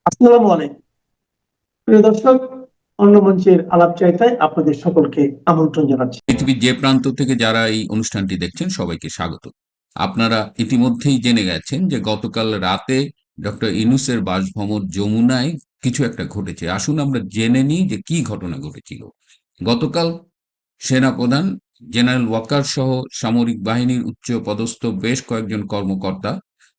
আসসালামু আলাইকুম প্রিয় দর্শক, অন্য মঞ্চের আলাপ চাইতায় আপনাদের সকলকে আমন্ত্রণ জানাচ্ছি। পৃথিবীর যে প্রান্ত থেকে যারা এই অনুষ্ঠানটি দেখছেন সবাইকে স্বাগত। আপনারা ইতিমধ্যেই জেনে গেছেন যে গতকাল রাতে ডক্টর ইউনূসের বাসভবন যমুনায় কিছু একটা ঘটেছে। আসুন আমরা জেনে নিই যে কি ঘটনা ঘটেছিল। গতকাল সেনাপ্রধান জেনারেল ওয়াকার সহ সামরিক বাহিনীর উচ্চ পদস্থ বেশ কয়েকজন কর্মকর্তা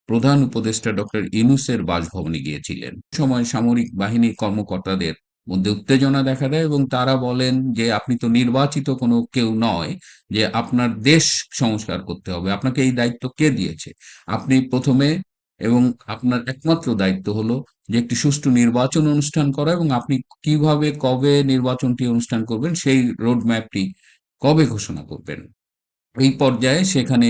প্রধান উপদেষ্টা ডক্টর ইউনূসের বাসভবনে গিয়েছিলেন। সময় সামরিক বাহিনীর কর্মকর্তাদের মধ্যে উত্তেজনা দেখা দেয় এবং তারা বলেন যে আপনি তো নির্বাচিত কোনো কেউ নয় যে আপনার দেশ সংস্কার করতে হবে, আপনাকে এই দায়িত্ব কে দিয়েছে? আপনি প্রথমে এবং আপনার একমাত্র দায়িত্ব হলো যে একটি সুষ্ঠু নির্বাচন অনুষ্ঠান করা, এবং আপনি কিভাবে কবে নির্বাচনটি অনুষ্ঠান করবেন সেই রোড ম্যাপটি কবে ঘোষণা করবেন। এই পর্যায়ে সেখানে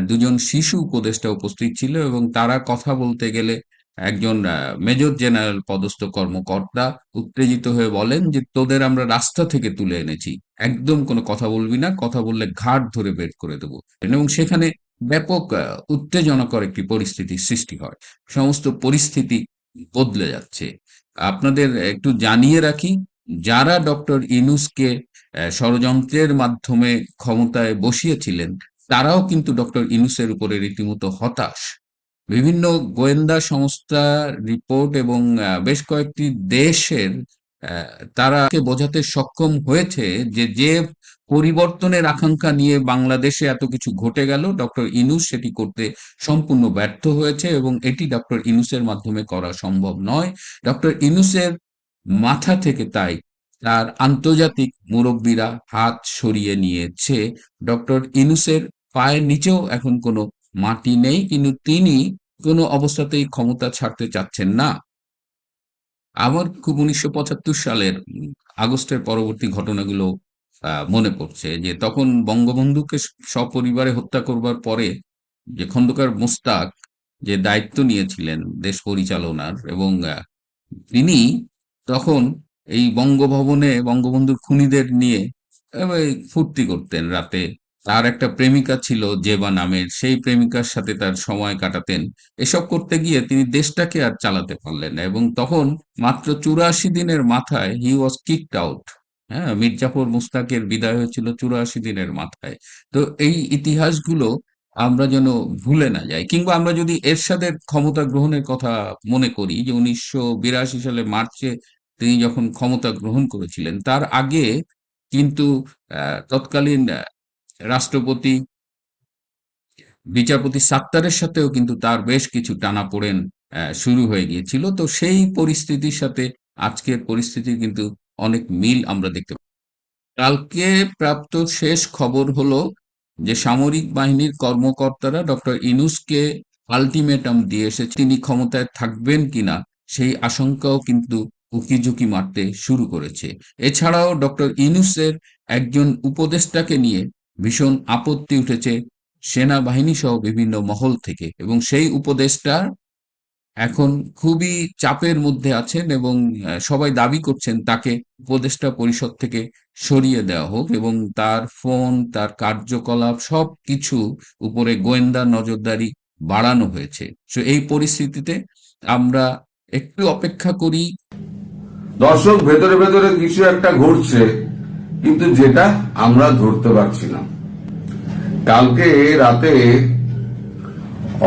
দুজন শিশু উপদেষ্টা উপস্থিত ছিল এবং তারা কথা বলতে গেলে একজন মেজর জেনারেল পদস্থ কর্মকর্তা উত্তেজিত হয়ে বলেন যে তোদের আমরা রাস্তা থেকে তুলে এনেছি, একদম কোনো কথা বলবি না, কথা বললে ঘাট ধরে বের করে দেবো। এবং সেখানে ব্যাপক উত্তেজনাকর একটি পরিস্থিতির সৃষ্টি হয়। সমস্ত পরিস্থিতি বদলে যাচ্ছে। আপনাদের একটু জানিয়ে রাখি, যারা ডক্টর ইউনূসকে ষড়যন্ত্রের মাধ্যমে ক্ষমতায় বসিয়েছিলেন তারাও কিন্তু ডক্টর ইউনূসের উপরে রীতিমতো হতাশ। বিভিন্ন গোয়েন্দা সংস্থা রিপোর্ট এবং বেশ কয়েকটি দেশের তারাকে বোঝাতে সক্ষম হয়েছে যে যে পরিবর্তনের আকাঙ্ক্ষা নিয়ে বাংলাদেশে এত কিছু ঘটে গেল, ডক্টর ইউনূস সেটি করতে সম্পূর্ণ ব্যর্থ হয়েছে এবং এটি ডক্টর ইউনূসের মাধ্যমে করা সম্ভব নয়। ডক্টর ইউনূসের মাথা থেকে তাই তার আন্তর্জাতিক মুরব্বীরা হাত সরিয়ে নিয়েছে। ডক্টর ইউনূসের পায়ের নিচেও এখন কোনো মাটি নেই, কিন্তু তিনি কোনো অবস্থাতেই ক্ষমতা ছাড়তে চাচ্ছেন না। আমার খুব ১৯৭৫ সালের আগস্টের পরবর্তী ঘটনাগুলো মনে পড়ছে যে তখন বঙ্গবন্ধুকে সপরিবারে হত্যা করবার পরে যে খন্দকার মোশতাক যে দায়িত্ব নিয়েছিলেন দেশ পরিচালনার, এবং তিনি তখন এই বঙ্গভবনে বঙ্গবন্ধুর খুনীদের নিয়ে ফুর্তি করতেন রাতে। তার একটা প্রেমিকা ছিল জেবা নামের, সেই প্রেমিকার সাথে তার সময় কাটাতেন। এসব করতে গিয়ে তিনি দেশটাকে আর চালাতে পারলেন না এবং তখন মাত্র ৮৪ দিনের মাথায় হি ওয়াজ কিকড আউট। হ্যাঁ, মীর জাফর মুশতাকের বিদায় হয়েছিল ৮৪ দিনের মাথায়। তো এই ইতিহাসগুলো আমরা যেন ভুলে না যাই, কিংবা আমরা যদি এরশাদের ক্ষমতা গ্রহণের কথা মনে করি যে ১৯৮২ সালে মার্চে তিনি যখন ক্ষমতা গ্রহণ করেছিলেন, তার আগে কিন্তু তৎকালীন রাষ্ট্রপতি বিচারপতি সাত্তারের সাথেও কিন্তু তার বেশ কিছু টানাপোড়েন শুরু হয়ে গিয়েছিল। তো সেই পরিস্থিতির সাথে আজকের পরিস্থিতির কিন্তু অনেক মিল আমরা দেখতে পাই। কালকে প্রাপ্ত শেষ খবর হলো যে সামরিক বাহিনীর কর্মকর্তারা ডক্টর ইউনূসকে আল্টিমেটাম দিয়ে এসেছে, তিনি ক্ষমতায় থাকবেন কিনা সেই আশঙ্কাও কিন্তু উকিঝুঁকি মারতে শুরু করেছে। এছাড়াও ডক্টর ইউনূসের একজন উপদেষ্টাকে নিয়ে ভীষণ আপত্তি উঠেছে সেনাবাহিনী সহ বিভিন্ন মহল থেকে, এবং সেই উপদেষ্টা এখন খুবই চাপের মধ্যে আছেন এবং সবাই দাবি করছেন তাকে উপদেষ্টা পরিষদ থেকে সরিয়ে দেওয়া হোক এবং তার ফোন, তার কার্যকলাপ সবকিছু উপরে গোয়েন্দা নজরদারি বাড়ানো হয়েছে। সো এই পরিস্থিতিতে আমরা একটু অপেক্ষা করি। দর্শক, ভেতরে ভেতরে কিছু একটা ঘটছে, কিন্তু যেটা আমরা ধরতে পারছি না। কালকে রাতে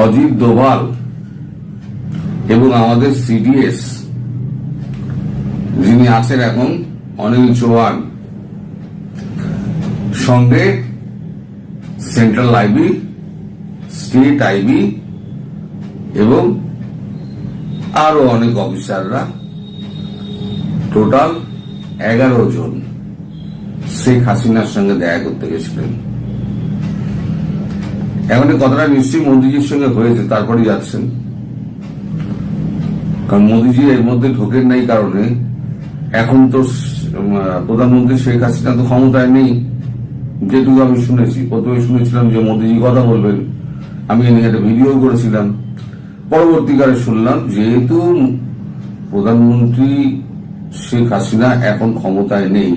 অজিত দোভাল এবং আমাদের সিডিএস যিনি আছেন এখন অনিল চৌহান, সঙ্গে সেন্ট্রাল আইবি, স্টেট আইবি এবং আরো অনেক অফিসাররা, টোটাল 11 জন শেখ হাসিনার সঙ্গে দেখা করতে গেছিলেন। এখন কথাটা নিশ্চয়ই মোদীজির সঙ্গে হয়েছে, তারপরে যাচ্ছেন, কারণ মোদীজি এর মধ্যে ঢোকেন নাই কারণে এখন তো প্রধানমন্ত্রী শেখ হাসিনা তো ক্ষমতায় নেই। যেটুকু আমি শুনেছি, প্রথমে শুনেছিলাম যে মোদীজি কথা বলবেন, আমি নিয়ে একটা ভিডিও করেছিলাম। পরবর্তীকালে শুনলাম যেহেতু প্রধানমন্ত্রী শেখ হাসিনা এখন ক্ষমতায় নেই,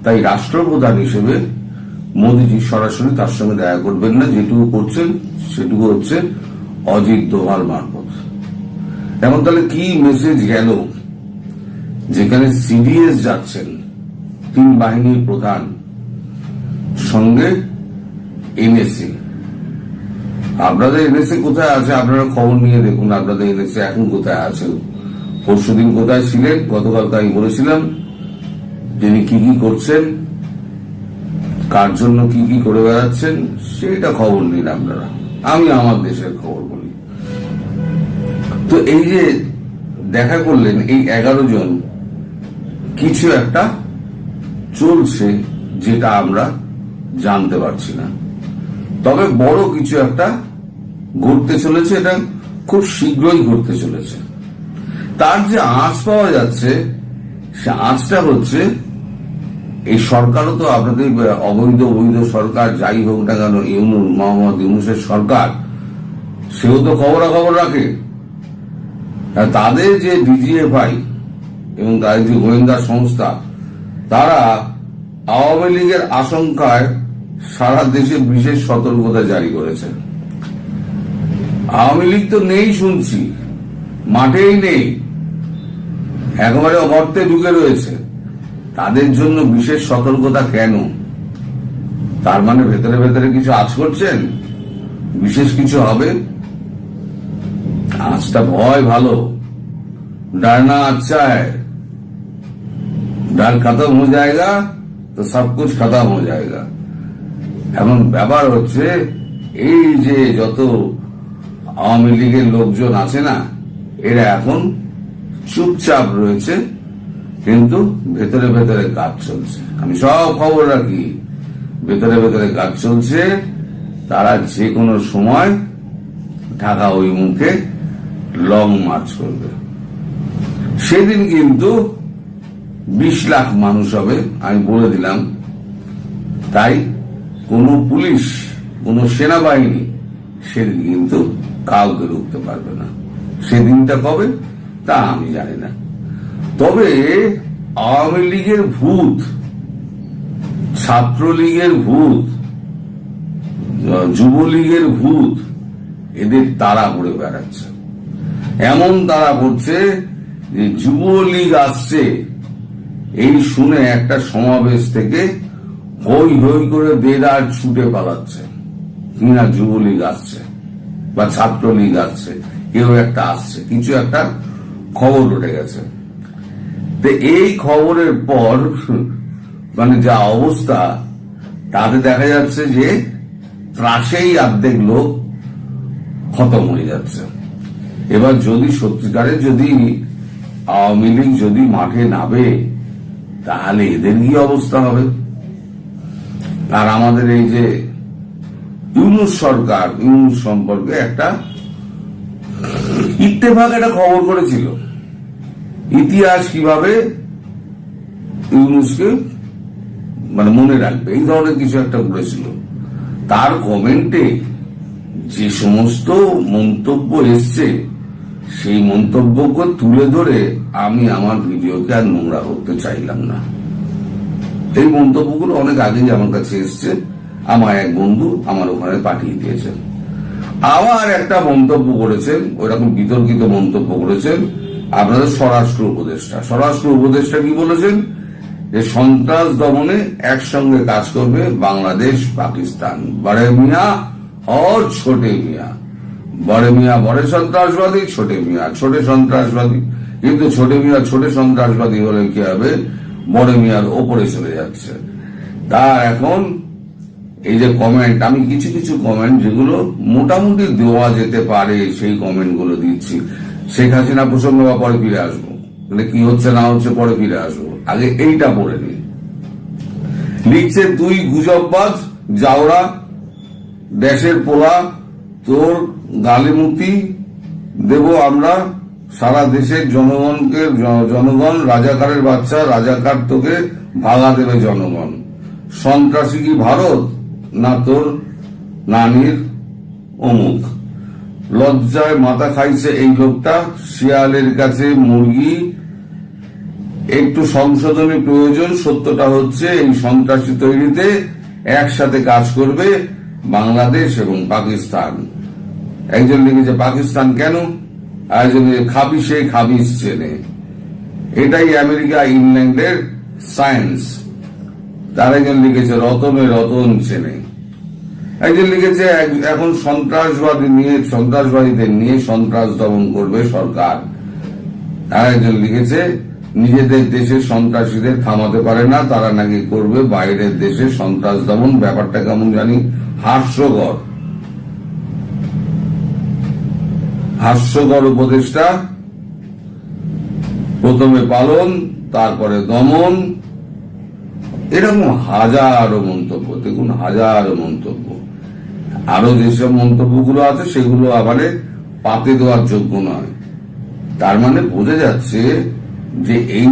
তাই রাষ্ট্রপ্রধান হিসেবে মোদীজি সরাসরি তার সঙ্গে দেখা করবেন না। যেটুকু করছেন সেটুকু হচ্ছে অজিত দোভাল মারফত। এখন তাহলে কি মেসেজ গেল, যেখানে সিডিএস যাচ্ছেন 3 বাহিনীর প্রধান, সঙ্গে এনএসএ। আপনাদের এনএসএ কোথায় আছে আপনারা খবর নিয়ে দেখুন, আপনাদের এনএসএ এখন কোথায় আছে, পরশুদিন কোথায় ছিলেন, গতকালকে আমি বলেছিলাম তিনি কি কি করছেন, কার জন্য কি কি করে বেড়াচ্ছেন, সেটা খবর নিন আপনারা। আমি আমার দেশের খবর বলি। তো এই যে দেখা করলেন এই 11 জন, কিছু একটা চলছে যেটা আমরা জানতে পারছি না, তবে বড় কিছু একটা ঘটতে চলেছে, এটা খুব শীঘ্রই ঘটতে চলেছে। তার যে আঁচ পাওয়া যাচ্ছে, সে আঁচটা হচ্ছে এই সরকারও তো আপনাদের অবৈধ সরকার যাই হোক না কেন, মোহাম্মদ ইউনূসের সরকার, সেও তো খবরাখবর রাখে। তাদের যে ডিজিএফআই এবং তাদের যে গোয়েন্দা সংস্থা, তারা আওয়ামী লীগের আশঙ্কায় সারা দেশে বিশেষ সতর্কতা জারি করেছে। আওয়ামী লীগ তো নেই শুনছি, মাঠেই নেই, একেবারে গর্তে ঢুকে রয়েছে। তাদের জন্য বিশেষ সতর্কতা কেন? তার মানে ভেতরে ভেতরে কিছু আঁচ করছেন, বিশেষ কিছু হবে। আঁচটা ভয় ভালো, डरना अच्छा है, डर खत्म हो जाएगा तो सब कुछ खत्म हो जाएगा। এমন ব্যাপার হচ্ছে, এই যে যত আওয়ামী লীগের লোকজন আছে না, এরা এখন চুপচাপ রয়েছে, কিন্তু ভেতরে ভেতরে কাজ চলছে। আমি সব খবর রাখি, ভেতরে ভেতরে কাজ চলছে। তারা যে কোনো সময় ঢাকা অভিমুখে লং মার্চ করবে। সেদিন কিন্তু 20 লাখ মানুষ হবে, আমি বলে দিলাম। তাই কোন পুলিশ, কোন সেনাবাহিনী সেদিন কিন্তু কাউকে রুখতে পারবে না। সেদিনটা কবে তা আমি জানি না, তবে আওয়ামী লীগের ভূত, ছাত্রলীগের ভূত, যুবলীগের ভূত, এদের তাড়া পড়ে বেড়াচ্ছে। এমন তাড়া পড়ছে যে যুবলীগ আসছে এই শুনে একটা সমাবেশ থেকে হই হই করে দেদার ছুটে পালাচ্ছে, কিনা যুবলীগ আসছে বা ছাত্রলীগ আসছে, কেউ একটা আসছে, কিছু একটা খবর উঠে গেছে। তো এই খবরের পর মানে যা অবস্থা, তাতে দেখা যাচ্ছে যে ত্রাসেই অর্ধেক লোক খতম হয়ে যাচ্ছে। এবার যদি সত্যিকারের যদি আওয়ামী লীগ যদি মাঠে নামে, তাহলে এদের কি অবস্থা হবে। আর আমাদের এই যে ইউনূস সরকার, ইউনূস সম্পর্কে একটা ইত্তেফাক একটা খবর করেছিল, ইতিহাস কিভাবে ইউনূসকে মানে মনে রাখবে, এই ধরনের কিছু একটা বলেছিল। তার কমেন্টে যে সমস্ত মন্তব্য এসছে, সেই মন্তব্যকে তুলে ধরে আমি আমার ভিডিওকে আর নোংরা করতে চাইলাম না। এই মন্তব্যগুলো অনেক আগেই আমার কাছে এসছে, আমার এক বন্ধু আমার ওখানে পাঠিয়ে দিয়েছেন। আবার একটা মন্তব্য করেছেন, ওইরকম বিতর্কিত মন্তব্য করেছেন আপনাদের স্বরাষ্ট্র উপদেষ্টা কি বলেছেন, যে সন্ত্রাস দমনে একসঙ্গে কাজ করবে বাংলাদেশ পাকিস্তান, বড়ে মিয়া और छोटे मिया, बड़े मिया बड़े সন্ত্রাসবাদী, ছোটে মিয়া ছোটে সন্ত্রাসবাদী। কিন্তু ছোটে মিয়া ছোটে সন্ত্রাসবাদী হলে কি হবে, বড় মিয়ার ওপরে চলে যাচ্ছে। তা এখন এই যে কমেন্ট, আমি কিছু কিছু কমেন্ট যেগুলো মোটামুটি দেওয়া যেতে পারে সেই কমেন্ট গুলো দিচ্ছি। শেখ হাসিনা প্রসঙ্গ বা পরে ফিরে আসবো, মানে কি হচ্ছে না হচ্ছে পরে ফিরে আসবো, আগে এইটা পড়ে নি। লিখছে, তুই গুজববাজ, জাউরা, দেশের পোলা, তোর গালিমুতি দেব আমরা সারা দেশের জনগণ রাজাকারের বাচ্চা, রাজাকার তোকে ভাগা দেবে জনগণ। সন্ত্রাসী কি ভারত না তোর নানির অমুক। লজ্জায় মাথা খাইছে এই লোকটা, শিয়ালের কাছে মুরগি। একটু সংশোধনী প্রয়োজন। সত্যটা হচ্ছে এই সন্ত্রাসী তৈরিতে একসাথে কাজ করবে বাংলাদেশ এবং পাকিস্তান। একজন লিখেছে পাকিস্তান কেন, আরেকজনের খাবি সে খাবিস চেনে। এটাই আমেরিকা ইংল্যান্ডের সায়েন্স। তার একজন লিখেছে রতনে রতন চেনে। একজন লিখেছে এখন সন্ত্রাসবাদীদের নিয়ে সন্ত্রাস দমন করবে সরকার। আর একজন লিখেছে নিজেদের দেশের সন্ত্রাসীদের থামাতে পারে না, তারা নাকি করবে বাইরের দেশে সন্ত্রাস দমন। ব্যাপারটা কেমন জানি হাস্যকর উপদেষ্টা, প্রথমে পালন তারপরে দমন, এরকম হাজারো মন্তব্য। দেখুন হাজারো মন্তব্য। আরো যেসব মন্তব্যগুলো আছে সেগুলো আবার পাতে দেওয়ার যোগ্য নয়। তার মানে বোঝা যাচ্ছে যে এই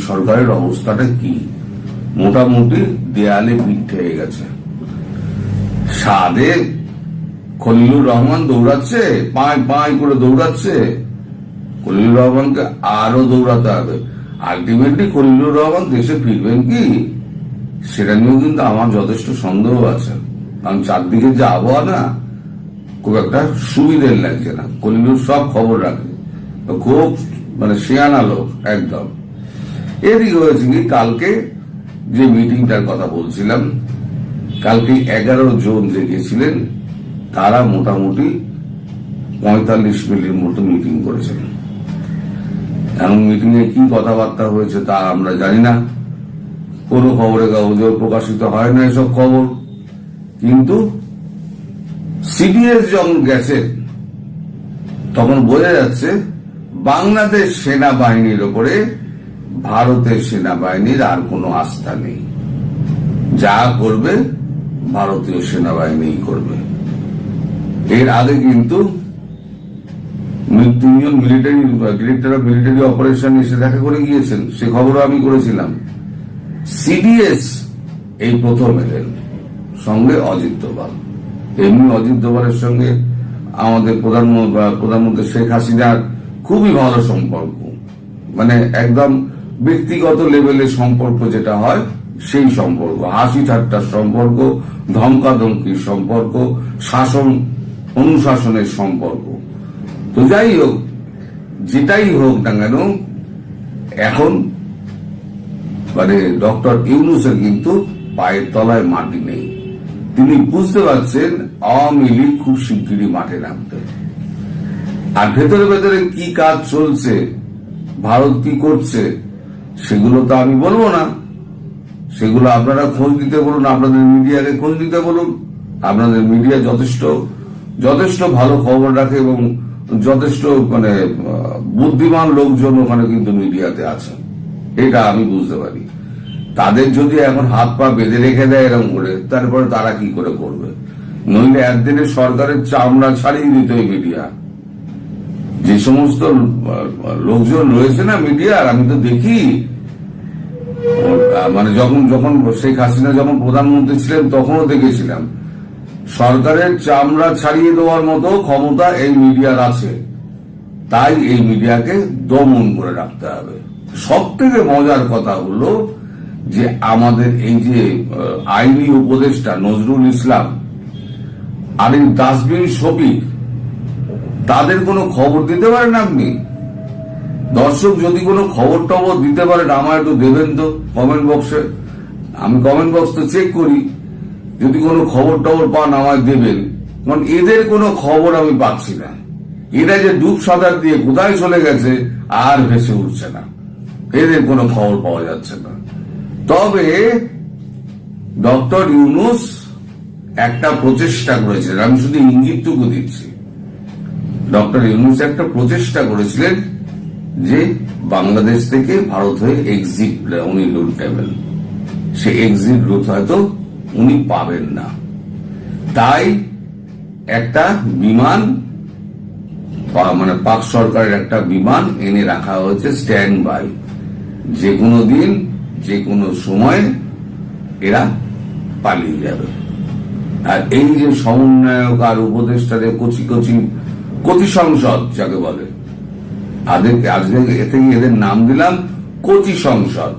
সরকারের অবস্থাটা কি, মোটামুটি দেয়ালে পিঠ হয়ে গেছে। সাদে খলিলুর রহমান দৌড়াচ্ছে, পাঁয় করে দৌড়াচ্ছে। খলিলুর রহমানকে আরো দৌড়াতে হবে। আলটিমেটলি খলিলুর রহমান দেশে ফিরবেন কি, সেটা নিয়েও কিন্তু আমার যথেষ্ট সন্দেহ আছে। কারণ চারদিকে যে আবহাওয়া না, খুব একটা সুবিধের লাগছে না। খলিলুর সব খবর রাখে, খুব শিয়ানা লোক একদম। এদিকে হয়েছে কি, কালকে যে মিটিংটার কথা বলছিলাম, কালকে 11 জন যে গেছিলেন তারা মোটামুটি 45 মিনিটের মতো মিটিং করেছেন। এমন মিটিং এ কি কথাবার্তা হয়েছে তা আমরা জানি না, কোন খবরের কাগজেও প্রকাশিত হয় না এসব খবর। কিন্তু সিডিএস যখন গেছে তখন বোঝা যাচ্ছে বাংলাদেশ সেনাবাহিনীর উপরে ভারতের সেনাবাহিনীর আর কোনো আস্থা নেই। যা করবে ভারতীয় সেনাবাহিনী করবে। এর আগে কিন্তু তিনজন ডিরেক্টর অফ মিলিটারি অপারেশন এসে দেখা করে গিয়েছেন, সে খবরও আমি করেছিলাম। সিডিএস এই প্রথম এলেন, সঙ্গে অজিত দোভাল। এমনি অজিত দোভালের সঙ্গে আমাদের প্রধানমন্ত্রী শেখ হাসিনার খুবই ভালো সম্পর্ক, একদম ব্যক্তিগত লেভেলের সম্পর্ক যেটা হয় সেই সম্পর্ক, হাসি ঠাট্টার সম্পর্ক, ধমকাধমকির সম্পর্ক, শাসন অনুশাসনের সম্পর্ক। তো যাই হোক, যেটাই হোক না কেন, এখন ডক্টর ইউনূসের কিন্তু পায়ের তলায় মাটি নেই। তিনি বুঝতে পারছেন আওয়ামী লীগ খুব শিগগিরই মাঠে নামবে। আর ভেতরে ভেতরে কি কাজ চলছে, ভারত কি করছে, সেগুলো তো আমি বলবো না। সেগুলো আপনারা খোঁজ দিতে বলুন, আপনাদের মিডিয়াকে খোঁজ দিতে বলুন। আপনাদের মিডিয়া যথেষ্ট ভালো খবর রাখে এবং যথেষ্ট বুদ্ধিমান লোকজন ওখানে কিন্তু মিডিয়াতে আছে, এটা আমি বুঝতে পারি। তাদের যদি এখন হাত পা বেঁধে রেখে দেয় এরকম করে, তারপরে তারা কি করে করবে? নইলে একদিনে সরকারের চামড়া ছাড়িয়ে দিত এই মিডিয়া। যে সমস্ত লোকজন রয়েছে না মিডিয়ার, আমি তো দেখি যখন শেখ হাসিনা যখন প্রধানমন্ত্রী ছিলেন তখনও দেখেছিলাম, সরকারের চামড়া ছাড়িয়ে দেওয়ার মতো ক্ষমতা এই মিডিয়ার আছে। তাই এই মিডিয়াকে দমন করে রাখতে হবে। সব থেকে মজার কথা হলো যে আমাদের এই যে আইনি উপদেষ্টা নজরুল ইসলাম আর এই ডাস্টবিন শফিক, তাদের কোনো খবর দিতে পারেন আপনি? দর্শক যদি কোনো খবর টবর দিতে পারেন আমায় একটু দেবেন তো কমেন্ট বক্সে। আমি কমেন্ট বক্স তো চেক করি, যদি কোনো খবর টবর পান আমায় দেবেন। কারণ এদের কোনো খবর আমি পাচ্ছি না। এরা যে ডুব সাঁতার দিয়ে কোথায় চলে গেছে আর ভেসে উঠছে না, এদের কোনো খবর পাওয়া যাচ্ছে না। তবে ডক্টর ইউনূস একটা প্রচেষ্টা করেছিলেন, আমি শুধু ইঙ্গিতটুকু দিচ্ছি। ডক্টর ইউনূস একটা প্রচেষ্টা করেছিলেন যে বাংলাদেশ থেকে ভারত হয়ে এক্সিট উনি রুট নেবেন। সে এক্সিট রুট হয়তো উনি পাবেন না, তাই একটা বিমান পাক সরকারের একটা বিমান এনে রাখা হয়েছে স্ট্যান্ড বাই। যে কোনো দিন যে কোনো সময় এরা পালিয়ে যাবে। আর এই যে সমন্বয়ক আর উপদেষ্টাদের কচি সংসদ যাকে বলে, আজকে এদের নাম দিলাম কচি সংসদ।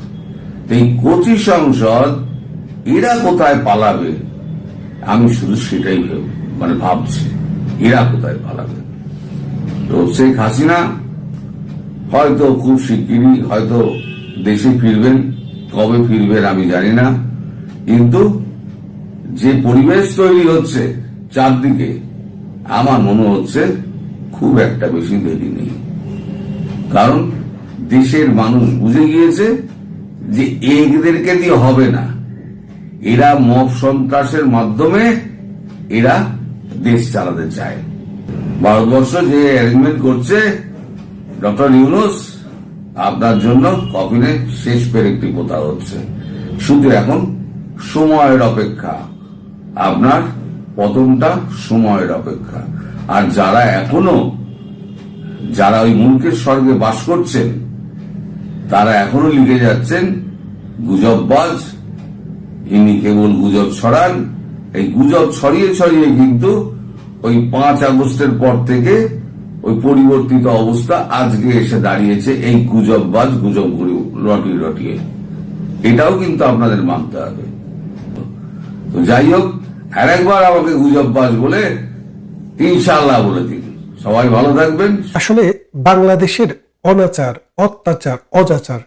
এই কচি সংসদ এরা কোথায় পালাবে, আমি শুধু সেটাই ভাবছি, এরা কোথায় পালাবে। তো শেখ হাসিনা হয়তো খুব শিগগিরই হয়তো দেশে ফিরবেন, কবে ফিরবেন আমি জানি না, কিন্তু যে পরিবেশ তৈরি হচ্ছে চারদিকে, আমার মনে হচ্ছে খুব একটা বেশি দেরি নেই। কারণ দেশের মানুষ বুঝে গিয়েছে যে এদেরকে দিয়ে হবে না, এরা মব সন্ত্রাসের মাধ্যমে এরা দেশ চালাতে চায়। ভারতবর্ষ যে অ্যারেঞ্জমেন্ট করছে ডক্টর ইউনূস, আপনার জন্য কফিনে শেষ পেরেকটি পোতা হচ্ছে। শুধু এখন সময়ের অপেক্ষা, আপনার পতনটা সময়ের অপেক্ষা। আর যারা ওই মুলকের স্বর্গে বাস করছেন, তারা এখনো লিখে যাচ্ছেন গুজববাজ, ইনি কেবল গুজব ছড়ান। এই গুজব ছড়িয়ে ছড়িয়ে কিন্তু ওই 5 আগস্টের পর থেকে ওই পরিবর্তিত অবস্থা আজকে এসে দাঁড়িয়েছে এই গুজববাজ গুজব রটিয়ে। এটাও কিন্তু আপনাদের মানতে হবে। তো যাই হোক, আরেকবার আমাকে গুজববাজ বলে ইনশাআল্লাহ বলে দিন। সবাই ভালো থাকবেন। আসলে বাংলাদেশের অনাচার, অত্যাচার, অজাচার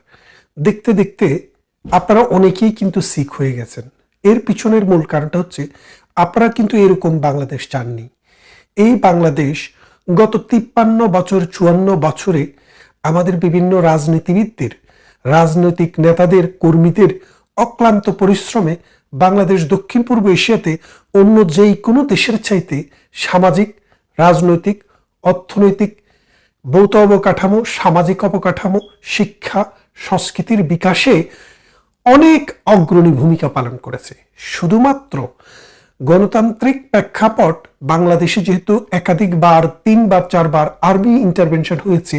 দেখতে দেখতে আপনারা অনেকেই কিন্তু শিখ হয়ে গেছেন। এর পিছনের মূল কারণটা হচ্ছে আপনারা কিন্তু এরকম বাংলাদেশ চাননি। এই বাংলাদেশ গত 53 বছর 54 বছরে আমাদের বিভিন্ন রাজনীতিবিদদের, রাজনৈতিক নেতাদের, কর্মীদের অক্লান্ত পরিশ্রমে বাংলাদেশ দক্ষিণ পূর্ব এশিয়াতে অন্য যেই কোনো দেশের চাইতে সামাজিক, রাজনৈতিক, অর্থনৈতিক, ভৌত অবকাঠামো, সামাজিক অবকাঠামো, শিক্ষা, সংস্কৃতির বিকাশে অনেক অগ্রণী ভূমিকা পালন করেছে। শুধুমাত্র গণতান্ত্রিক প্রেক্ষাপট বাংলাদেশে যেহেতু একাধিকবার 3 বার 4 বার আর্মি ইন্টারভেনশন হয়েছে,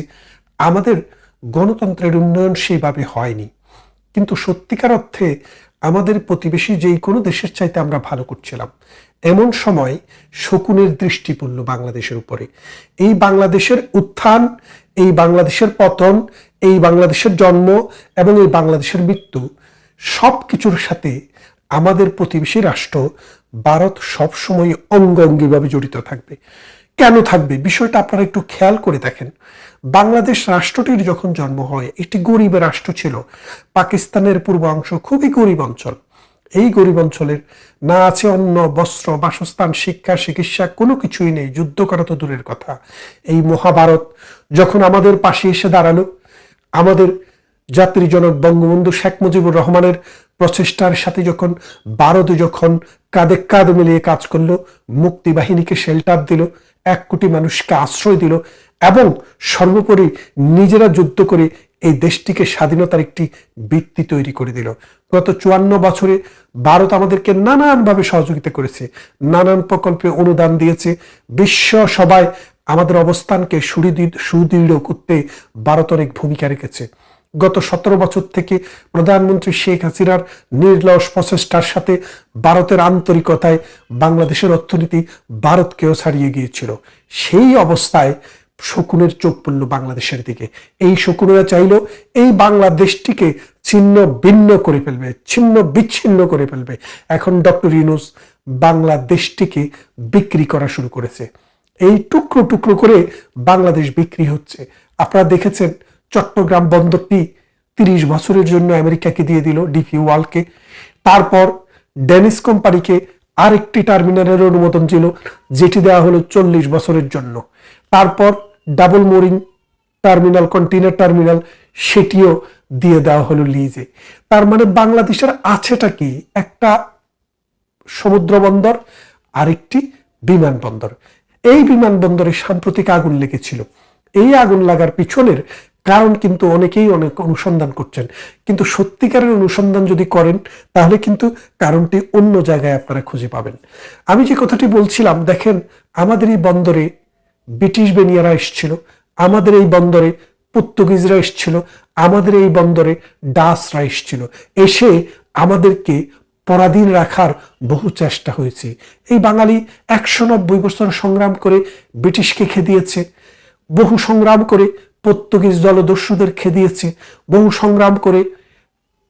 আমাদের গণতন্ত্রের উন্নয়ন সেইভাবে হয়নি। কিন্তু সত্যিকার অর্থে আমাদের প্রতিবেশী যেই কোনো দেশের চাইতে আমরা ভালো করছিলাম। এমন সময় শকুনের দৃষ্টি পড়ল বাংলাদেশের উপরে। এই বাংলাদেশের উত্থান, এই বাংলাদেশের পতন, এই বাংলাদেশের জন্ম এবং এই বাংলাদেশের মৃত্যু সব কিছুর সাথে আমাদের প্রতিবেশী রাষ্ট্র ভারত সবসময় অঙ্গাঙ্গিভাবে জড়িত থাকবে। কেন থাকবে বিষয়টা আপনারা একটু খেয়াল করে দেখেন। বাংলাদেশ রাষ্ট্রটির যখন জন্ম হয়, একটি গরিব রাষ্ট্র ছিল। পাকিস্তানের পূর্বাংশ খুবই গরিব অঞ্চল। এই গরিব অঞ্চলের না আছে অন্ন, বস্ত্র, বাসস্থান, শিক্ষা, চিকিৎসা, কোনো কিছুই নেই। যুদ্ধ করা তো দূরের কথা। এই মহাভারত যখন আমাদের পাশে এসে দাঁড়ালো, আমাদের জাতির জনক বঙ্গবন্ধু শেখ মুজিবুর রহমানের প্রচেষ্টার সাথে যখন ভারত যখন কাঁধে কাঁধ মিলিয়ে কাজ করলো, মুক্তি বাহিনীকে শেল্টার দিল, 1 কোটি মানুষকে আশ্রয় দিল এবং সর্বোপরি নিজেরা যুদ্ধ করে এই দেশটিকে স্বাধীনতার একটি ভিত্তি তৈরি করে দিল। গত 54 বছরে ভারত আমাদেরকে নানানভাবে সহযোগিতা করেছে, নানান প্রকল্পে অনুদান দিয়েছে। বিশ্ব সবাই আমাদের অবস্থানকে সুদৃঢ় করতে ভারত অনেক ভূমিকা রেখেছে। গত 17 বছর থেকে প্রধানমন্ত্রী শেখ হাসিনার নির্লস প্রচেষ্টার সাথে ভারতের আন্তরিকতায় বাংলাদেশের অর্থনীতি ভারতকেও ছাড়িয়ে গিয়েছিল। সেই অবস্থায় শকুনের চোখ পড়ল বাংলাদেশের দিকে। এই শকুনেরা চাইল এই বাংলাদেশটিকে ছিন্ন ভিন্ন করে ফেলবে, ছিন্ন বিচ্ছিন্ন করে ফেলবে। এখন ডক্টর ইউনূস বাংলাদেশটিকে বিক্রি করা শুরু করেছে। এই টুকরো টুকরো করে বাংলাদেশ বিক্রি হচ্ছে। আপনারা দেখেছেন চট্টগ্রাম বন্দরটি 30 বছরের জন্য আমেরিকাকে দিয়ে দিল, ডিপি ওয়ার্ল্ডকে। তারপর ডেনিস কোম্পানিকে আরেকটি টার্মিনালের অনুমোদন ছিল, যেটি দেওয়া হলো 40 বছরের জন্য। তারপর double mooring terminal, container terminal, সেটিও দিয়ে দেওয়া হলো লিজে। তার মানে বাংলাদেশের আছেটা কি? একটা সমুদ্র বন্দর, আরেকটি বিমানবন্দর। এই বিমানবন্দরে সাম্প্রতিক আগুন লেগেছিল। এই আগুন লাগার পিছনের কারণ কিন্তু অনেকেই অনেক অনুসন্ধান করছেন, কিন্তু সত্যিকারের অনুসন্ধান যদি করেন তাহলে কিন্তু কারণটি অন্য জায়গায় আপনারা খুঁজে পাবেন। আমি যে কথাটি বলছিলাম, দেখেন আমাদের এই বন্দরে ব্রিটিশ বেনিয়ারা এসেছিল, আমাদের এই বন্দরে পর্তুগিজরা এসেছিল, আমাদের এই বন্দরে ডাচরা এসেছিল। এসে আমাদেরকে পরাধীন রাখার বহু চেষ্টা হয়েছে। এই বাঙালি 190 বছর সংগ্রাম করে ব্রিটিশকে খেদিয়েছে, বহু সংগ্রাম করে পর্তুগিজ জলদস্যুদের খেদিয়েছে, বহু সংগ্রাম করে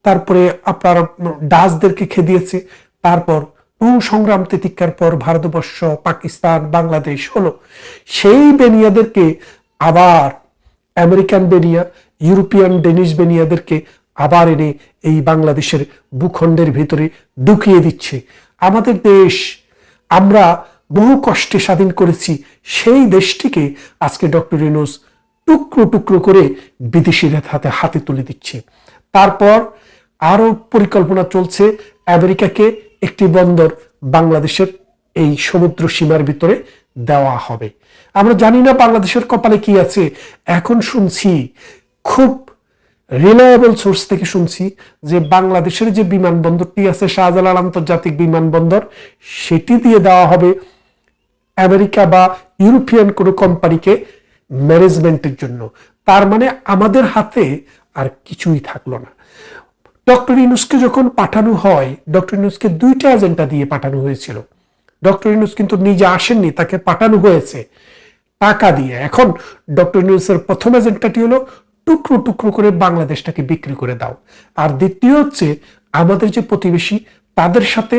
তারপরে আপনার ডাচদেরকে খেদিয়েছে। তারপর বহু সংগ্রাম তিতিক্ষার পর ভারতবর্ষ, পাকিস্তান, বাংলাদেশ হলো। সেই বেনিয়াদেরকে আবার আমেরিকান বেনিয়া, ইউরোপিয়ান ডেনিশ বেনিয়াদেরকে আবার এনে এই বাংলাদেশের ভূখণ্ডের ভিতরে ঢুকিয়ে দিচ্ছে। আমাদের দেশ, আমরা বহু কষ্টে স্বাধীন করেছি, সেই দেশটিকে আজকে ডক্টর ইউনূস টুকরো টুকরো করে বিদেশিদের হাতে হাতে তুলে দিচ্ছে। তারপর আরো পরিকল্পনা চলছে আমেরিকাকে একটি বন্দর বাংলাদেশের এই সমুদ্র সীমার ভিতরে দেওয়া হবে। আমরা জানি না বাংলাদেশের কপালে কি আছে। এখন শুনছি, খুব রিলায়েবল সোর্স থেকে শুনছি যে বাংলাদেশের যে বিমানবন্দরটি আছে শাহজালাল আন্তর্জাতিক বিমানবন্দর, সেটি দিয়ে দেওয়া হবে আমেরিকা বা ইউরোপিয়ান কোনো কোম্পানিকে ম্যানেজমেন্টের জন্য। তার মানে আমাদের হাতে আর কিছুই থাকলো না। ডক্টর ইউনূসকে যখন পাঠানো হয়, ডক্টর ইউনূসকে দুইটা এজেন্ডা দিয়ে পাঠানো হয়েছিল। ডক্টর ইউনূস কিন্তু নিজে আসেননি, তাকে পাঠানো হয়েছে টাকা দিয়ে। এখন ডক্টর ইউনূসের প্রথম এজেন্ডাটি হলো টুকরো টুকরো করে বাংলাদেশটাকে বিক্রি করে দাও, আর দ্বিতীয় হচ্ছে আমাদের যে প্রতিবেশী তাদের সাথে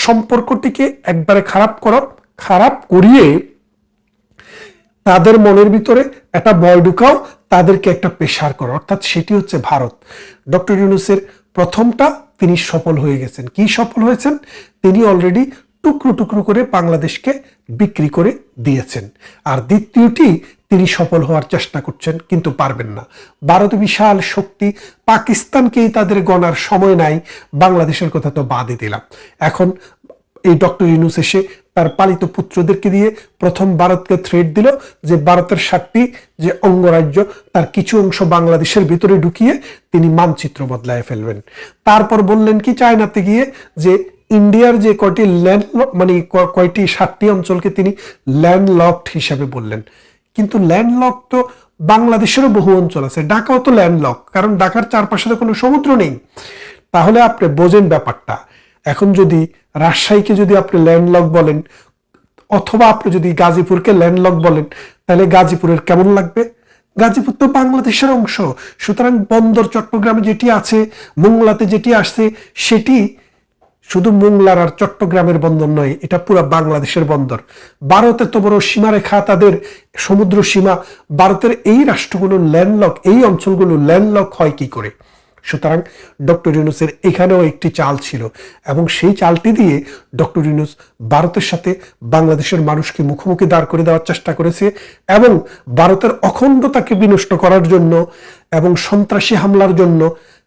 সম্পর্কটিকে একবারে খারাপ করো, খারাপ করিয়ে তাদের মনের ভিতরে একটা ভয় ঢুকাও, তাদেরকে একটা প্রেসার করো, অর্থাৎ সেটি হচ্ছে ভারত। ডক্টর ইউনূসের প্রথমটা তিনি সফল হয়ে গেছেন। কি সফল হয়েছেন? তিনি অলরেডি টুকরো টুকরো করে বাংলাদেশকে বিক্রি করে দিয়েছেন। আর দ্বিতীয়টি তিনি সফল হওয়ার চেষ্টা করছেন, কিন্তু পারবেন না। ভারত বিশাল শক্তি, পাকিস্তানকেই তাদের গণার সময় নাই, বাংলাদেশের কথা তো বাদই দিলাম। এখন এই ডক্টর ইউনূস এসে তার পালিত পুত্রদেরকে দিয়ে প্রথম ভারতকে থ্রেট দিল যে ভারতের 7টি যে অঙ্গরাজ্য তার কিছু অংশ বাংলাদেশের ভিতরে ঢুকিয়ে তিনি মানচিত্র বদলায় ফেলবেন। তারপর বললেন কি চায়নাতে গিয়ে যে ইন্ডিয়ার যে কয়টি ল্যান্ড মানে কয়টি 7টি অঞ্চলকে তিনি ল্যান্ডলকড হিসাবে বললেন। কিন্তু ল্যান্ডলক তো বাংলাদেশেরও বহু অঞ্চল আছে, ঢাকাও তো ল্যান্ডলক, কারণ ঢাকার চারপাশে তো কোনো সমুদ্র নেই। তাহলে আপনি বোঝেন ব্যাপারটা। এখন যদি রাজশাহীকে যদি আপনি ল্যান্ডলক বলেন, অথবা আপনি যদি গাজীপুরকে ল্যান্ডলক বলেন, তাহলে গাজীপুরের কেমন লাগবে? গাজীপুর তো বাংলাদেশের অংশ। সুতরাং বন্দর চট্টগ্রামে যেটি আছে, মোংলাতে যেটি আসছে, সেটি শুধু মোংলার আর চট্টগ্রামের বন্দর নয়, এটা পুরো বাংলাদেশের বন্দর। ভারতের তো বড় সীমারেখা, তাদের সমুদ্র সীমা। ভারতের এই রাষ্ট্রগুলো ল্যান্ডলক, এই অঞ্চলগুলো ল্যান্ডলক হয় কি করে? সুতরাং ডক্টর ইউনূসের এখানেও একটি চাল ছিল, এবং সেই চালটি দিয়ে ডক্টর ইউনূস ভারতের সাথে বাংলাদেশের মানুষকে মুখোমুখি দাঁড় করে দেওয়ার চেষ্টা করেছে, এবং ভারতের অখণ্ডতাকে বিনষ্ট করার জন্য এবং সন্ত্রাসী হামলার জন্য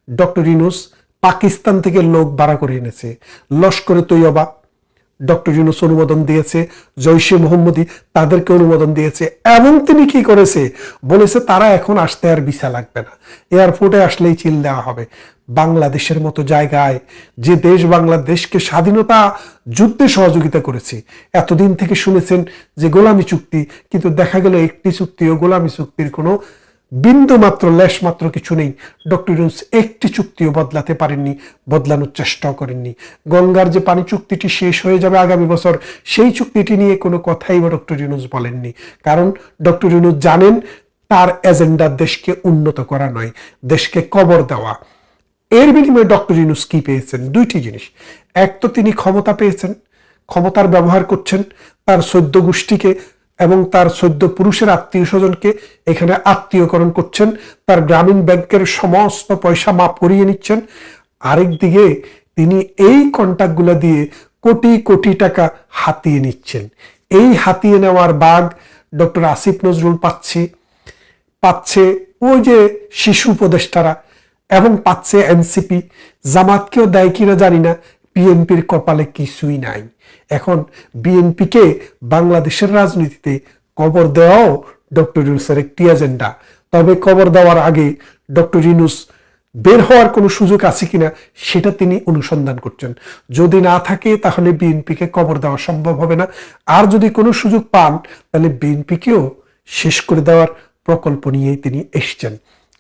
ডক্টর ইউনূস পাকিস্তান থেকে লোক ভাড়া করে এনেছে। লস্করে তৈয়বা ডক্টর ইউনূস অনুমোদন দিয়েছে, জৈশে মোহাম্মদী তাদেরকে অনুমোদন দিয়েছে, এবং তিনি কি করেছে? বলেছে তারা এখন আসতে আর ভিসা লাগবে না, এয়ারপোর্টে আসলেই চিল দেওয়া হবে। বাংলাদেশের মতো জায়গায়, যে দেশ বাংলাদেশকে স্বাধীনতা যুদ্ধে সহযোগিতা করেছে, এতদিন থেকে শুনেছেন যে গোলামি চুক্তি, কিন্তু দেখা গেল একটি চুক্তি ও গোলামি চুক্তির কোনো বিন্দু মাত্র লেশ মাত্র কিছু নেই। ডক্টর ইউনূস একটি চুক্তিও বদলাতে পারেননি, বদলানোর চেষ্টাও করেননি। গঙ্গার যে পানি চুক্তিটি শেষ হয়ে যাবে আগামী বছর, সেই চুক্তিটি নিয়ে কোনো কথাই বা ডক্টর ইউনূস বলেননি, কারণ ডক্টর ইউনূস জানেন তার এজেন্ডা দেশকে উন্নত করা নয়, দেশকে কবর দেওয়া। এর বিনিময়ে ডক্টর ইউনূস কি পেয়েছেন? দুইটি জিনিস। এক তো তিনি ক্ষমতা পেয়েছেন, ক্ষমতার ব্যবহার করছেন, তার 14 গোষ্ঠীকে এবং তার 14 পুরুষের আত্মীয় স্বজনকে এখানে আত্মীয়করণ করছেন, তার গ্রামীণ ব্যাংকের সমস্ত পয়সা মাপ করিয়ে নিচ্ছেন। আরেক দিকে তিনি এই কন্ট্যাক্টগুলো দিয়ে কোটি কোটি টাকা হাতিয়ে নিচ্ছেন। এই হাতিয়ে নেওয়ার ভাগ ডক্টর আসিফ নজরুল পাচ্ছে ওই যে শিশু উপদেষ্টারা, এবং পাচ্ছে এনসিপি। জামাতকেও দেয় কিনা জানি না, বিএনপির কপালে কিছুই নাই। এখন বিএনপিকে বাংলাদেশের রাজনীতিতে কবর দেওয়াও ডক্টর ইউনূসের একটি এজেন্ডা। তবে কবর দেওয়ার আগে ডক্টর ইউনূস বের হওয়ার কোনো সুযোগ আছে কিনা সেটা তিনি অনুসন্ধান করছেন। যদি না থাকে তাহলে বিএনপিকে কবর দেওয়া সম্ভব হবে না, আর যদি কোনো সুযোগ পান তাহলে বিএনপিকেও শেষ করে দেওয়ার প্রকল্প নিয়েই তিনি এসছেন।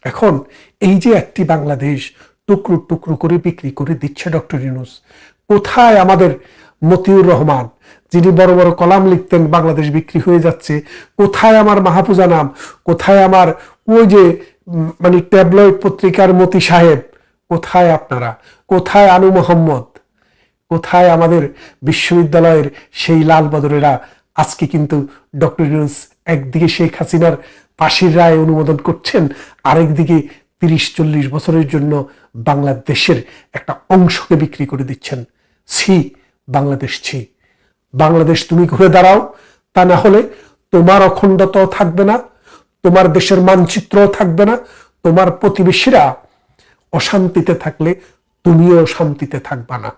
এখন এই যে একটি বাংলাদেশ টুকরো টুকরো করে বিক্রি করে দিচ্ছে ডক্টর ইউনূস, কোথায় আমাদের মতিউর রহমান যিনি বড় বড় কলাম লিখতেন বাংলাদেশ বিক্রি হয়ে যাচ্ছে? কোথায় আমার মাহফুজা নাম? কোথায় আমার ওই যে মানে ট্যাবলয়েড পত্রিকার মতি সাহেব? কোথায় আপনারা? কোথায় আনু মোহাম্মদ? কোথায় আমাদের বিশ্ববিদ্যালয়ের সেই লাল বদরেরা? আজকে কিন্তু ডক্টর ইউনূস একদিকে শেখ হাসিনার ফাঁসির রায় অনুমোদন করছেন, আরেকদিকে 30-40 বছরের জন্য বাংলাদেশের একটা অংশকে বিক্রি করে দিচ্ছেন। ছি বাংলাদেশ, ছি বাংলাদেশ, তুমি ঘুরে দাঁড়াও, তা না হলে তোমার অখণ্ডতাও থাকবে না, তোমার দেশের মানচিত্রও থাকবে না, তোমার প্রতিবেশীরা অশান্তিতে থাকলে তুমিও শান্তিতে থাকবা না।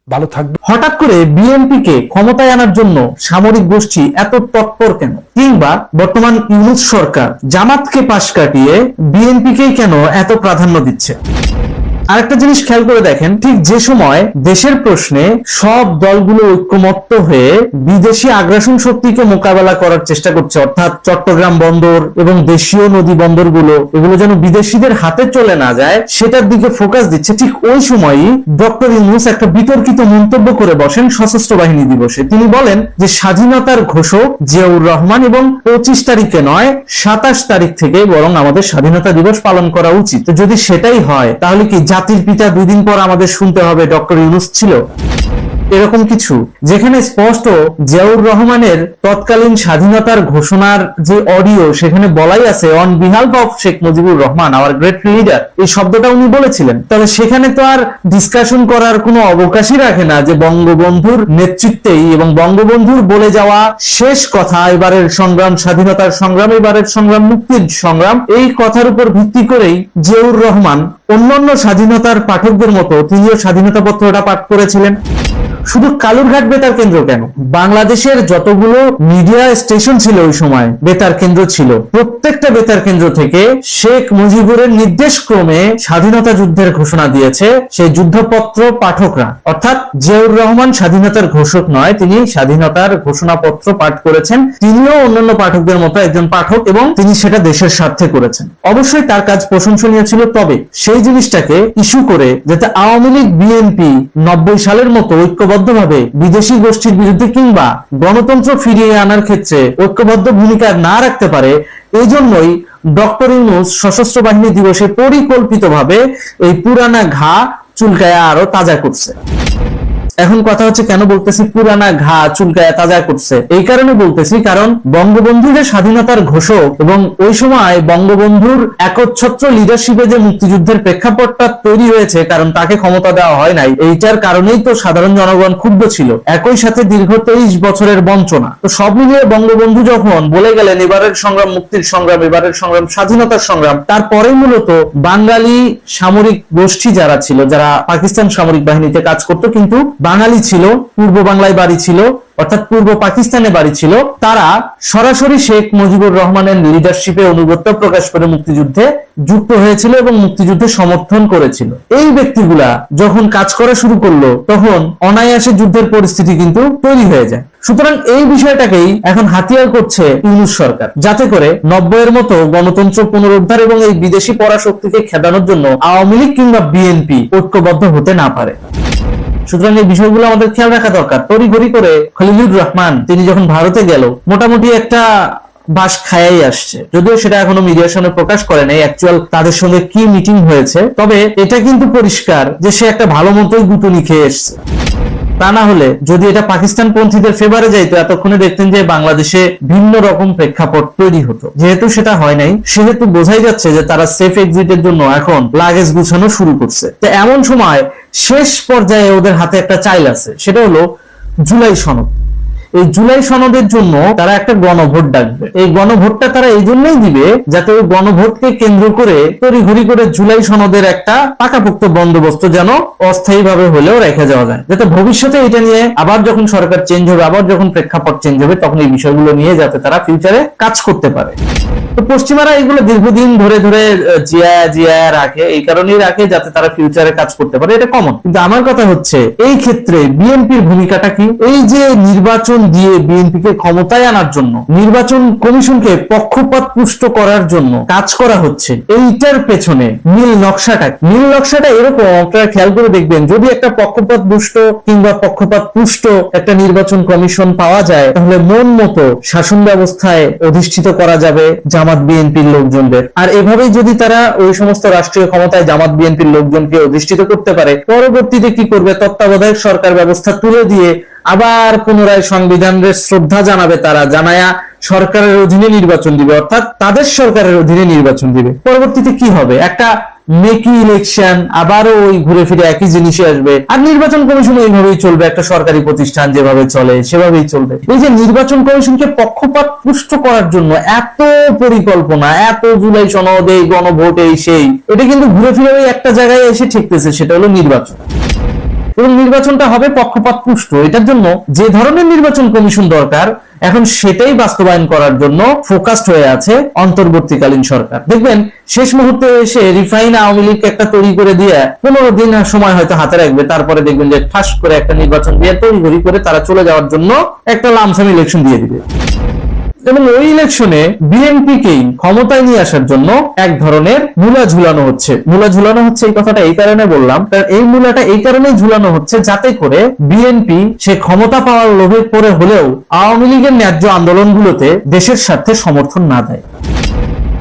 ভালো থাকবে। হঠাৎ করে বিএনপিকে ক্ষমতায় আনার জন্য সামরিক গোষ্ঠী এত তৎপর কেন? কিংবা বর্তমান ইউনূস সরকার জামাতকে পাশ কাটিয়ে বিএনপিকেই কেন এত প্রাধান্য দিচ্ছে? আরেকটা জিনিস খেয়াল করে দেখেন, ঠিক যে সময় দেশের প্রশ্নে সব দলগুলো ঐক্যমত্য হয়ে বিদেশি আগ্রাসন শক্তিকে মোকাবেলা করার চেষ্টা করছে, অর্থাৎ চট্টগ্রাম বন্দর এবং দেশীয় নদী বন্দরগুলো এগুলো যেন বিদেশিদের হাতে চলে না যায় সেটার দিকে ফোকাস দিচ্ছে, ঠিক ওই সময়ই ডক্টর ইউনূস একটা বিতর্কিত মন্তব্য করে বসেন সশস্ত্র বাহিনী দিবসে। তিনি বলেন যে স্বাধীনতার ঘোষক জিয়াউর রহমান এবং 25 তারিখে নয় 27 তারিখ থেকে বরং আমাদের স্বাধীনতা দিবস পালন করা উচিত। তো যদি সেটাই হয় তাহলে কি জাতির পিতা 2 দিন পর আমাদের শুনতে হবে ডক্টর ইউনূস ছিল? এরকম কিছু, যেখানে স্পষ্ট জিয়াউর রহমানের তৎকালীন স্বাধীনতার ঘোষণার যে অডিও সেখানে বলাই আছে on behalf of Sheikh Mujibur Rahman hour great leader, এই শব্দটা উনি বলেছিলেন। তাহলে সেখানে তো আর ডিসকাশন করার কোনো অবকাশই রাখে না যে বঙ্গবন্ধুর নেতৃত্বেই এবং বঙ্গবন্ধুর বলে যাওয়া শেষ কথা, এবারের সংগ্রাম স্বাধীনতার সংগ্রাম, এবারের সংগ্রাম মুক্তির সংগ্রাম, এই কথার উপর ভিত্তি করেই জিয়াউর রহমান অন্যান্য স্বাধীনতার পাঠকদের মতো তিনিও স্বাধীনতা পত্রটা পাঠ করেছিলেন। শুধু কালুরঘাট বেতার কেন্দ্র কেন, বাংলাদেশের যতগুলো মিডিয়া স্টেশন ছিল ওই সময় বেতার কেন্দ্র ছিল, প্রত্যেকটা বেতার কেন্দ্র থেকে শেখ মুজিবুরের নির্দেশ ক্রমে স্বাধীনতা যুদ্ধের ঘোষণা দিয়েছে সেই যুদ্ধপত্র পাঠকরা। অর্থাৎ জিয়াউর রহমান স্বাধীনতার ঘোষক নয়, তিনি স্বাধীনতার ঘোষণাপত্র পাঠ করেছেন। তিনিও অন্যান্য পাঠকদের মতো একজন পাঠক এবং তিনি সেটা দেশের স্বার্থে করেছেন। অবশ্যই তার কাজ প্রশংসনীয় ছিল, তবে সেই জিনিসটাকে ইস্যু করে যাতে আওয়ামী লীগ বিএনপি 90 সালের মতো ঐক্যবদ্ধভাবে বিদেশি গোষ্ঠীর বিরুদ্ধে কিংবা গণতন্ত্র ফিরিয়ে আনার ক্ষেত্রে ঐক্যবদ্ধ ভূমিকা না রাখতে পারে, এই জন্যই ডক্টর ইউনূস সশস্ত্র বাহিনী দিবসে পরিকল্পিতভাবে এই পুরানা ঘা চুলকায়া আরো তাজা করছে। এখন কথা হচ্ছে কেন বলতেছি পুরানা ঘা চুলকায়া তাজা করছে? এই কারণে বলতেছি কারণ বঙ্গবন্ধুর স্বাধীনতার ঘোষক এবং ওই সময় বঙ্গবন্ধুর একচ্ছত্র লিডারশিপে যে মুক্তিযুদ্ধের প্রেক্ষাপটটা তৈরি হয়েছে, কারণ তাকে ক্ষমতা দেওয়া হয় নাই, এইটার কারণেই তো সাধারণ জনগণ ক্ষুব্ধ ছিল। একই সাথে দীর্ঘ 23 বছরের বঞ্চনা, তো সব মিলিয়ে বঙ্গবন্ধু যখন বলে গেলেন এবারের সংগ্রাম মুক্তির সংগ্রাম, এবারের সংগ্রাম স্বাধীনতার সংগ্রাম, তারপরে মূলত বাঙালি সামরিক গোষ্ঠী যারা ছিল, যারা পাকিস্তান সামরিক বাহিনীতে কাজ করতো কিন্তু বাঙালি ছিল, পূর্ব বাংলায় বাড়ি ছিল, অর্থাৎ পূর্ব পাকিস্তানে বাড়ি ছিল, তারা সরাসরি শেখ মুজিবুর রহমানের লিডারশিপে অনুগত্য প্রকাশ করে মুক্তিযুদ্ধে যুক্ত হয়েছিল এবং মুক্তিযুদ্ধে সমর্থন করেছিল। এই ব্যক্তিগুলা যখন কাজ করা শুরু করলো তখন অনায়াসে যুদ্ধের পরিস্থিতি কিন্তু তৈরি হয়ে যায়। সুতরাং এই বিষয়টাকেই এখন হাতিয়ার করছে ইউনূস সরকার, যাতে করে 90-এর মতো গণতন্ত্র পুনরুদ্ধার এবং এই বিদেশি পরাশক্তিকে খেদানোর জন্য আওয়ামী লীগ কিংবা বিএনপি ঐক্যবদ্ধ হতে না পারে। সুতরাং এই বিষয়গুলো আমাদের খেয়াল রাখা দরকার। তড়িঘড়ি করে খলিলুর রহমান তিনি যখন ভারতে গেল মোটামুটি একটা বাস খায়াই আসছে, যদিও সেটা এখনো মিডিয়ার সামনে প্রকাশ করে নাই অ্যাকচুয়াল তাদের সঙ্গে কি মিটিং হয়েছে, তবে এটা কিন্তু পরিষ্কার যে সে একটা ভালো মতোই গুটুনি খেয়ে এসছে। তা না হলে যদি এটা পাকিস্তান পন্থীদের ফেভারে যাইতো এতক্ষণে দেখতেন যে বাংলাদেশে ভিন্ন রকম প্রেক্ষাপট তৈরি হতো। যেহেতু সেটা হয় নাই, সেহেতু বোঝাই যাচ্ছে যে তারা সেফ এক্সিটের জন্য এখন লাগেজ গুছানো শুরু করছে। তো এমন সময় শেষ পর্যায়ে ওদের হাতে একটা চাইল আছে, সেটা হলো জুলাই সনদ। এই জুলাই সনদের জন্য তারা একটা গণভোট ডাকবে। এই গণভোটটা তারা এই জন্যই দিবে যাতে ওই গণভোটকে কেন্দ্র করে তড়িঘড়ি করে জুলাই সনদের একটা পাকাপোক্ত বন্দোবস্ত যেন অস্থায়ীভাবে হলেও রেখে যাওয়া যায়, যাতে ভবিষ্যতে এটা নিয়ে আবার যখন সরকার চেঞ্জ হবে, আবার যখন প্রেক্ষাপট চেঞ্জ হবে, তখন এই বিষয়গুলো নিয়ে যাতে তারা ফিউচারে কাজ করতে পারে। তো পশ্চিমারা এগুলো দীর্ঘদিন ধরে ধরে জিয়া রাখে, এই কারণেই রাখে যাতে তারা ফিউচারে কাজ করতে পারে, এটা কমন। কিন্তু আমার কথা হচ্ছে এই ক্ষেত্রে বিএনপির ভূমিকাটা কি? এই যে নির্বাচন দিয়ে বিএনপিকে ক্ষমতায় আনার জন্য, নির্বাচন কমিশনকে পক্ষপাত পুষ্ট করার জন্য কাজ করা হচ্ছে, এইটার পেছনে নীল নকশাটা এরকম, আপনারা খেয়াল করে দেখবেন, যদি একটা পক্ষপাত পুষ্ট কিংবা পক্ষপাত পুষ্ট একটা নির্বাচন কমিশন পাওয়া যায় তাহলে মন মতো শাসন ব্যবস্থায় অধিষ্ঠিত করা যাবে জামাত বিএনপির লোকজনদের। আর এভাবেই যদি তারা ওই সমস্ত রাষ্ট্রীয় ক্ষমতায় জামাত বিএনপির লোকজনকে অধিষ্ঠিত করতে পারে, পরবর্তীতে কি করবে? তত্ত্বাবধায়ক সরকার ব্যবস্থা তুলে দিয়ে আবার পুনরায় সংবিধানের শ্রদ্ধা জানাবে, তারা জানায়া সরকারের অধীনে নির্বাচন দিবে, অর্থাৎ তাদের সরকারের অধীনে নির্বাচন দিবে। পরবর্তীতে কি হবে? একটা মেকি ইলেকশন, আবারও ওই ঘুরে ফিরে একই জিনিসই আসবে। আর নির্বাচন কমিশন এইভাবেই চলবে, একটা সরকারি প্রতিষ্ঠান যেভাবে চলে সেভাবেই চলবে। এই যে নির্বাচন কমিশনকে পক্ষপাত পুষ্ট করার জন্য এত পরিকল্পনা, এত জুলাই সনদ, এই গণভোট, এই সেই, এটা কিন্তু ঘুরে ফিরে ওই একটা জায়গায় এসে ঠেকতেছে, সেটা হলো নির্বাচন। এবং নির্বাচনটা হবে পক্ষপাত পুষ্ট। এটার জন্য যে ধরনের নির্বাচন কমিশন দরকার, এখন সেটাই বাস্তবায়ন করার জন্য ফোকাসড হয়ে আছে অন্তর্বর্তীকালীন সরকার। দেখবেন শেষ মুহূর্তে এসে রিফাইন আওয়ামী লীগ একটা তৈরি করে দিয়ে 15 দিন সময় হয়তো হাতে রাখবে, তারপরে দেখবেন যে ঠাস করে একটা নির্বাচন দিয়ে তৈরি করে তারা চলে যাওয়ার জন্য একটা লামসাম ইলেকশন দিয়ে দিবে। এবং ওই ইলেকশনে বিএনপিকেই ক্ষমতায় নিয়ে আসার জন্য এক ধরনের মূলা ঝুলানো হচ্ছে। মূলা ঝুলানো হচ্ছে এই কথাটা এই কারণে বললাম, কারণ এই মূলাটা এই কারণেই ঝুলানো হচ্ছে যাতে করে বিএনপি সে ক্ষমতা পাওয়ার লোভে পড়ে হলেও আওয়ামী লীগের ন্যায্য আন্দোলনগুলোতে দেশের স্বার্থে সমর্থন না দেয়।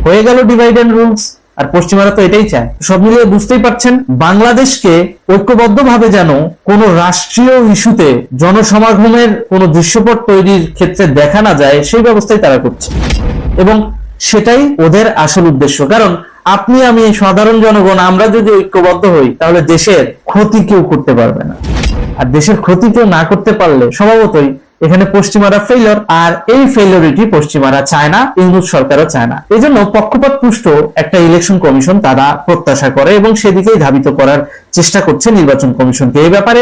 হয়ে গেল ডিভাইড এন্ড রুলস। আর পশ্চিমারা তো এটাই চায়। সব মিলিয়ে বুঝতেই পারছেন, বাংলাদেশকে ঐক্যবদ্ধভাবে যেন কোন রাষ্ট্রীয় ইস্যুতে জনসমাগমের কোন দৃশ্যপট তৈরির ক্ষেত্রে দেখা না যায়, সেই ব্যবস্থাই তারা করছে। এবং সেটাই ওদের আসল উদ্দেশ্য। কারণ আপনি, আমি, সাধারণ জনগণ, আমরা যদি ঐক্যবদ্ধ হই তাহলে দেশের ক্ষতি কেউ করতে পারবে না। আর দেশের ক্ষতি কেউ না করতে পারলে স্বভাবতই এখানে পশ্চিমারা ফেইলর, আর এই ফেইলরিটি পশ্চিমারা চায় না, ইউনূস সরকারও চায় না। এই জন্য পক্ষপাত পুষ্ট একটা ইলেকশন কমিশন তারা প্রত্যাশা করে এবং সেদিকেই ধাবিত করার চেষ্টা করছে নির্বাচন কমিশনকে। এই ব্যাপারে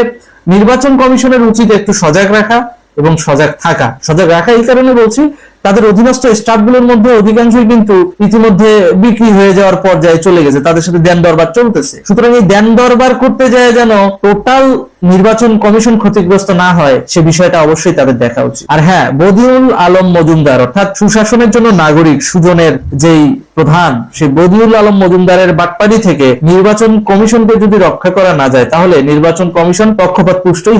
নির্বাচন কমিশনের উচিত একটু সজাগ রাখা এবং সজাগ থাকা। সজাগ রাখা এই কারণে বলছি, তাদের অধীনস্থ স্টাফগুলোর মধ্যে অধিকাংশই কিন্তু ইতিমধ্যে বিক্রি হয়ে যাওয়ার পর্যায়ে চলে গেছে, তাদের সাথে দেন দরবার চলতেছে। সুতরাং এই দেন দরবার করতে যায় যেন টোটাল নির্বাচন কমিশন ক্ষতিগ্রস্ত না হয়, সে বিষয়টা অবশ্যই তাদের দেখা উচিত। আর হ্যাঁ, বদিউল আলম মজুমদার অর্থাৎ সুশাসনের জন্য নাগরিক সুজনের যেই প্রধান, সেই বদিউল আলম মজুমদারের বাটপাড়ি থেকে নির্বাচন কমিশনকে যদি রক্ষা করা না যায়, তাহলে নির্বাচন কমিশন পক্ষপাত পুষ্টই